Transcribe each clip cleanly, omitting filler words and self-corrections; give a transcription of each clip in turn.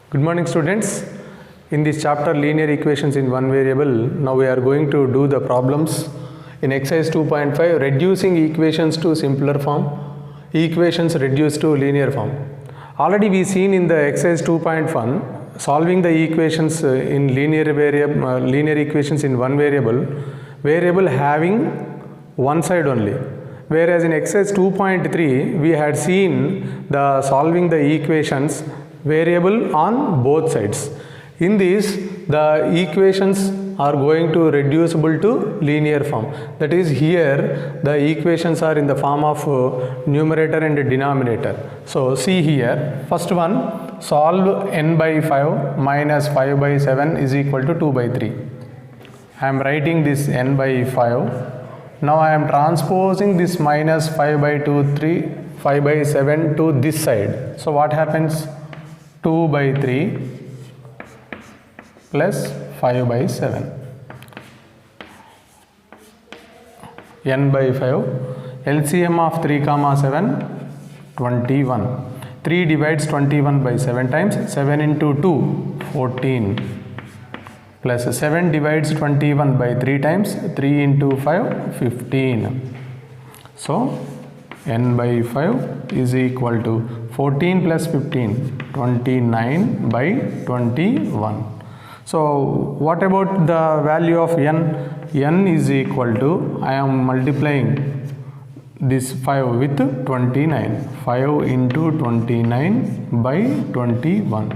Good morning, students. In this chapter linear equations in one variable, now we are going to do the problems in exercise 2.5 reducing equations to simpler form, equations reduced to linear form. Already we seen in the exercise 2.1 solving the equations in linear equations in one variable having one side only. Whereas in exercise 2.3 we had seen the solving the equations variable on both sides. In this the equations are going to reducible to linear form. That is, here the equations are in the form of numerator and denominator. So see here, first one, solve n by 5 minus 5 by 7 is equal to 2 by 3. I am writing this n by 5. Now I am transposing this minus 5 by 5 by 7 to this side. So what happens? 2 by 3 plus 5 by 7. n by 5. LCM of 3 comma 7, 21. 3 divides 21 by 7 times. 7 into 2, 14. Plus 7 divides 21 by 3 times. 3 into 5, 15. So n by 5 is equal to 14 plus 15, 29 by 21. So what about the value of n? N is equal to, I am multiplying this 5 with 29. 5 into 29 by 21.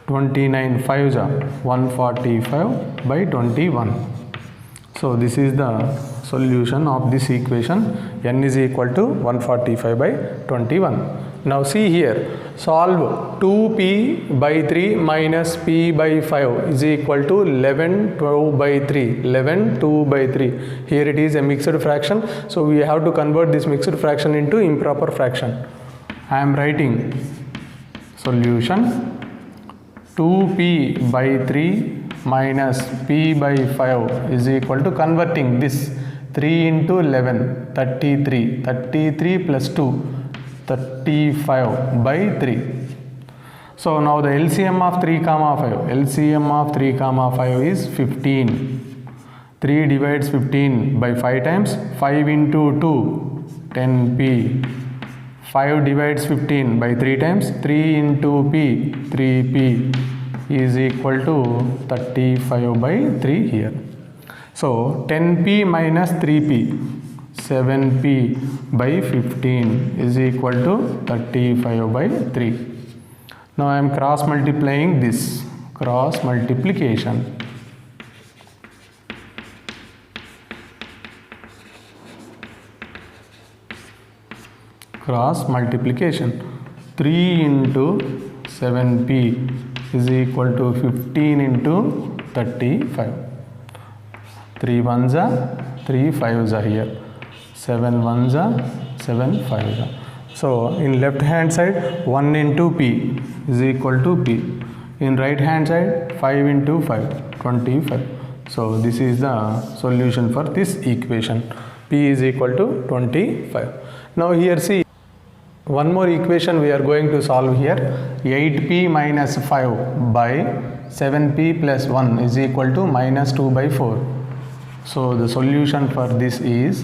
29 5s are 145 by 21. So this is the solution of this equation. N is equal to 145 by 21. Now see here, solve 2p by 3 minus p by 5 is equal to 11 12 by 3. 11 2 by 3. Here it is a mixed fraction. So we have to convert this mixed fraction into improper fraction. I am writing solution 2p by 3 minus p by 5 is equal to, converting this 3 into 11, 33. 33 plus 2, 35 by 3. So now the LCM of 3 comma 5. LCM of 3 comma 5 is 15. 3 divides 15 by 5 times. 5 into 2, 10p. 5 divides 15 by 3 times. 3 into p, 3p is equal to 35 by 3 here. So 10p minus 3p, 7p by 15 is equal to 35 by 3. Now I am cross multiplying this, cross multiplication. Cross multiplication. 3 into 7p is equal to 15 into 35. 3 ones are 3 5s are here. 7 ones are 7 5s are. So in left hand side 1 into p is equal to p. In right hand side 5 into 5, 25. So this is the solution for this equation. P is equal to 25. Now here see, one more equation we are going to solve here. 8p minus 5 by 7p plus 1 is equal to minus 2 by 4. So the solution for this is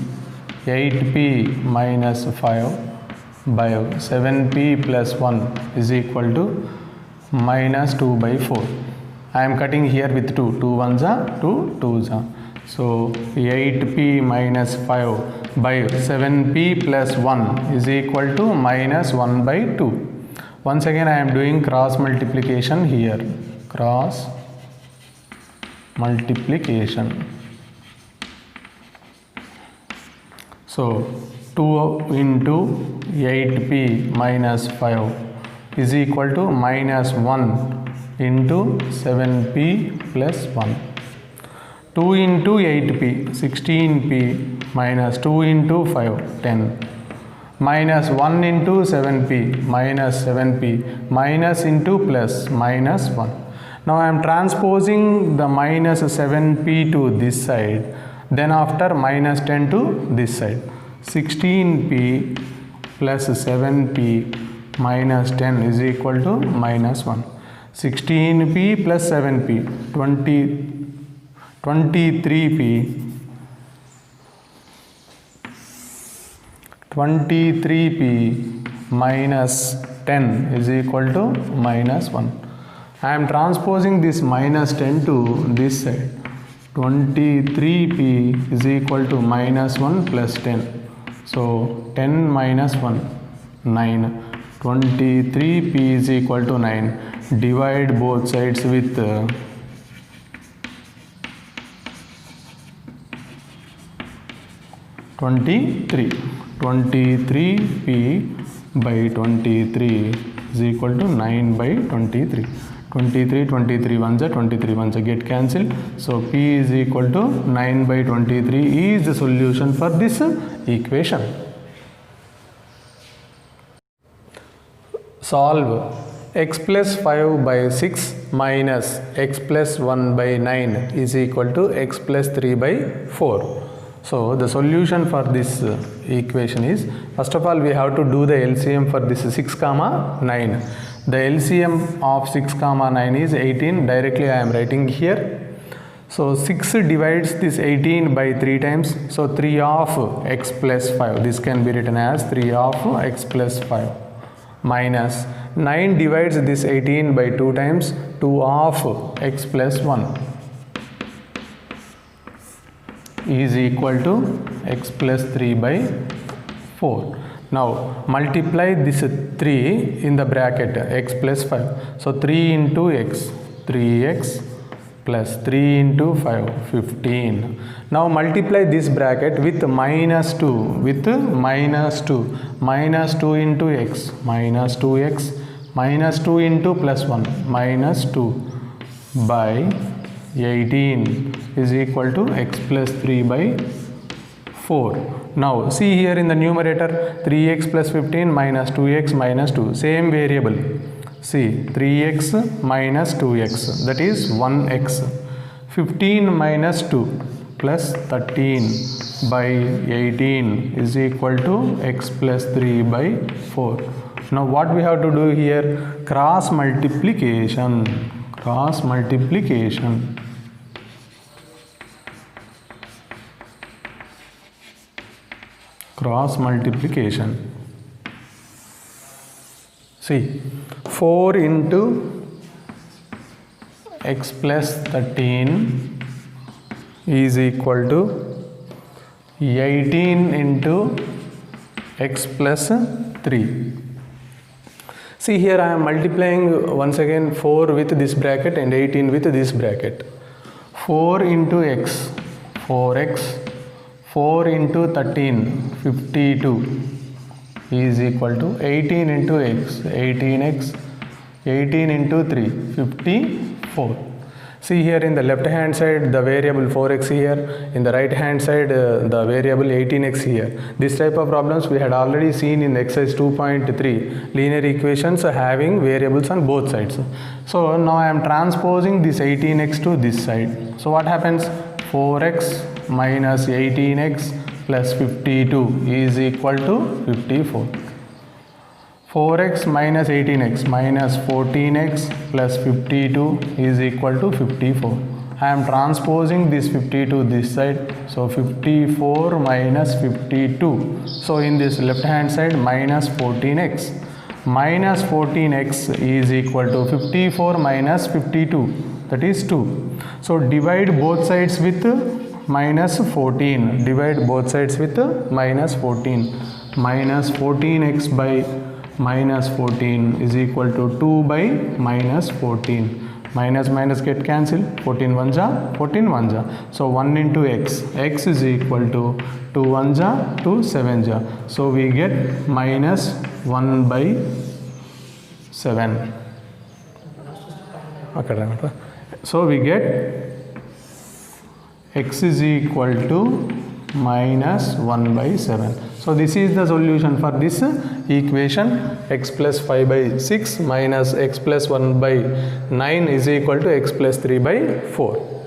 8p minus 5 by 7p plus 1 is equal to minus 2 by 4. I am cutting here with 2. 2 ones are 2 2s are. So 8p minus 5 by 7p plus 1 is equal to minus 1 by 2. Once again I am doing cross multiplication here. Cross multiplication. So 2 into 8p minus 5 is equal to minus 1 into 7p plus 1. 2 into 8p, 16p minus 2 into 5, 10. Minus 1 into 7p, minus 7p, minus into plus, minus 1. Now I am transposing the minus 7p to this side. Then after minus 10 to this side. 16p plus 7p minus 10 is equal to minus 1. 16p plus 7p, 23p, 23p minus 10 is equal to minus 1. I am transposing this minus 10 to this side. 23p is equal to minus 1 plus 10. So 10 minus 1, 9. 23p is equal to 9. Divide both sides with 23. 23p by 23 is equal to 9 by 23. 23 ones are 23 ones are get cancelled. So p is equal to 9 by 23 is the solution for this equation. Solve x plus 5 by 6 minus x plus 1 by 9 is equal to x plus 3 by 4. So the solution for this equation is, first of all we have to do the LCM for this 6 comma 9. The LCM of 6 comma 9 is 18. Directly I am writing here. So 6 divides this 18 by 3 times. So 3 of x plus 5. This can be written as 3 of x plus 5 minus 9 divides this 18 by 2 times. 2 of x plus 1 is equal to x plus 3 by 4. Now multiply this 3 in the bracket x plus 5. So 3 into x, 3x plus 3 into 5, 15. Now multiply this bracket with minus 2, with minus 2. Minus 2 into x, minus 2x, minus 2 into plus 1, minus 2 by 18 is equal to x plus 3 by 4. Now see here in the numerator, 3x plus 15 minus 2x minus 2, same variable. See 3x minus 2x, that is 1x. 15 minus 2 plus 13 by 18 is equal to x plus 3 by 4. Now what we have to do here? Cross multiplication. Cross multiplication. Cross multiplication. See, 4 into x plus 13 is equal to 18 into x plus 3. See here I am multiplying once again 4 with this bracket and 18 with this bracket. 4 into x, 4x, 4 into 13, 52 is equal to 18 into x, 18x, 18 into 3, 54. See here in the left hand side the variable 4x here, in the right hand side the variable 18x here. This type of problems we had already seen in exercise 2.3, linear equations having variables on both sides. So now I am transposing this 18x to this side. So what happens? 4x minus 18x plus 52 is equal to 54. 4x minus 18x minus 14x plus 52 is equal to 54. I am transposing this 52 this side. So 54 minus 52. So in this left hand side minus 14x. Minus 14x is equal to 54 minus 52. That is 2. So divide both sides with minus 14. Divide both sides with minus 14. Minus 14x by minus 14 is equal to 2 by minus 14. Minus minus get cancelled. 14 ones are 14 ones are. So 1 into x. X is equal to 2 ones are 2 sevens are. So we get minus 1 by 7. So we get x is equal to minus 1 by 7. So this is the solution for this equation. X plus 5 by 6 minus x plus 1 by 9 is equal to x plus 3 by 4.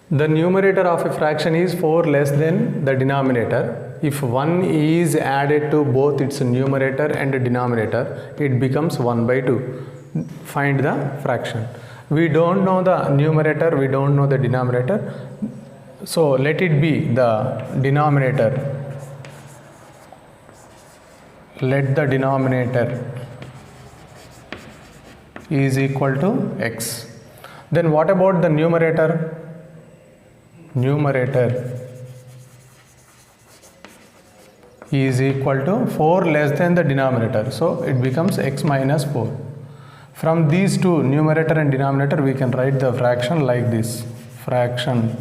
The numerator of a fraction is 4 less than the denominator. if 1 is added to both its numerator and denominator, it becomes 1 by 2. Find the fraction. We don't know the numerator, we don't know the denominator. So let it be the denominator. Let the denominator is equal to x. Then what about the numerator? Numerator is equal to 4 less than the denominator. So it becomes x minus 4. From these two, numerator and denominator, we can write the fraction like this. Fraction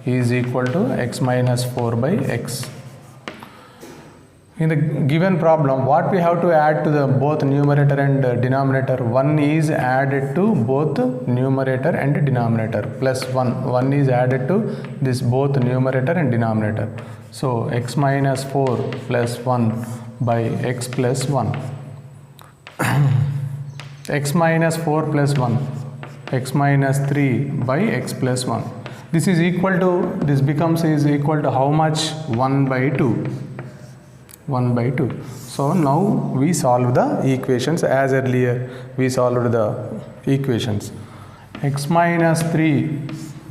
is equal to x minus 4 by x. In the given problem, what we have to add to the both numerator and denominator? 1 is added to both numerator and denominator, plus 1. 1 is added to this both numerator and denominator. So x minus 4 plus 1 by x plus 1. X minus 4 plus 1, x minus 3 by x plus 1. This is equal to, this becomes is equal to how much? 1 by 2. 1 by 2. So now we solve the equations as earlier we solved the equations. X minus 3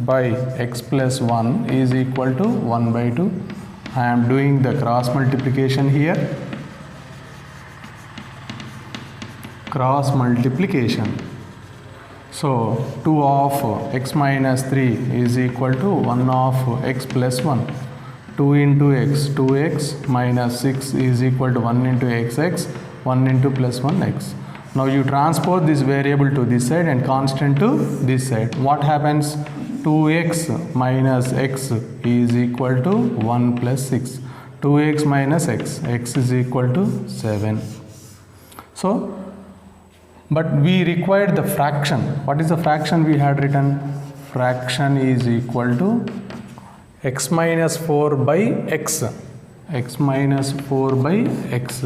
by x plus 1 is equal to 1 by 2. I am doing the cross multiplication here. Cross multiplication. So 2 of x minus 3 is equal to 1 of x plus 1. 2 into x, 2x minus 6 is equal to 1 into xx, 1 into plus 1x. Now you transpose this variable to this side and constant to this side. What happens? 2x minus x is equal to 1 plus 6. 2x minus x, x is equal to 7. So, but we required the fraction. What is the fraction we had written? Fraction is equal to x minus 4 by x. X minus 4 by x.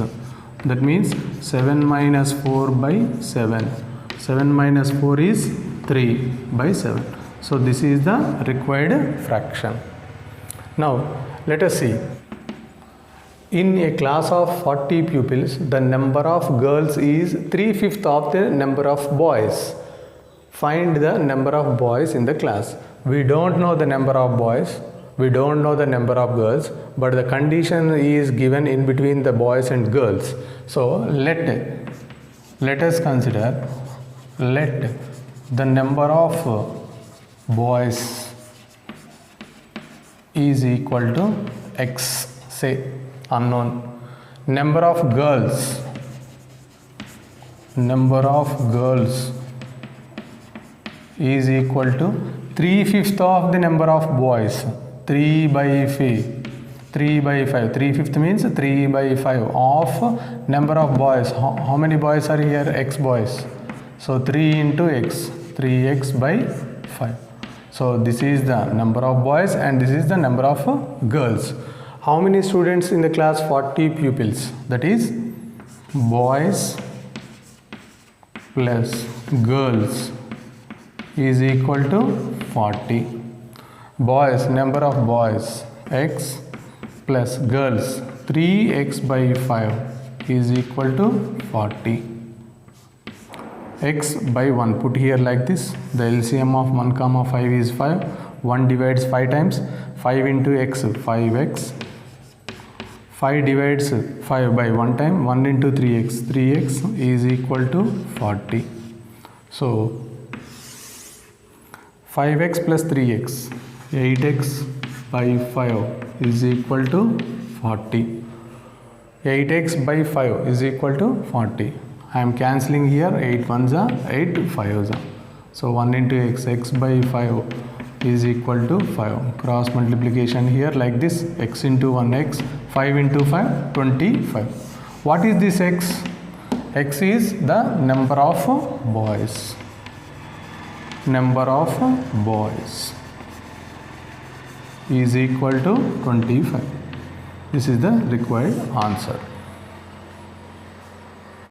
That means 7 minus 4 by 7. 7 minus 4 is 3 by 7. So this is the required fraction. Now let us see. In a class of 40 pupils, the number of girls is 3/5 of the number of boys. Find the number of boys in the class. We don't know the number of boys. We don't know the number of girls, but the condition is given in between the boys and girls. So let us consider, let the number of boys is equal to x, say unknown. Number of girls is equal to 3/5 of the number of boys. 3 by 5. 3/5 means 3 by 5 of number of boys. How many boys are here? X boys. So 3 into x, 3x by 5. So this is the number of boys and this is the number of girls. How many students in the class? 40 pupils. That is boys plus girls is equal to 40. Boys, number of boys x plus girls 3x by 5 is equal to 40. X by 1 put here like this. The LCM of 1 comma 5 is 5. 1 divides 5 times. 5 into x, 5x. 5 divides 5 by 1 time. 1 into 3x. 3x is equal to 40. So 5x plus 3x. 8x by 5 is equal to 40. 8x by 5 is equal to 40. I am cancelling here. 8 ones are 8 5s are. So 1 into x, x by 5 is equal to 5. Cross multiplication here like this. X into 1x, 5 into 5, 25. What is this x? X is the number of boys. Number of boys is equal to 25. This is the required answer.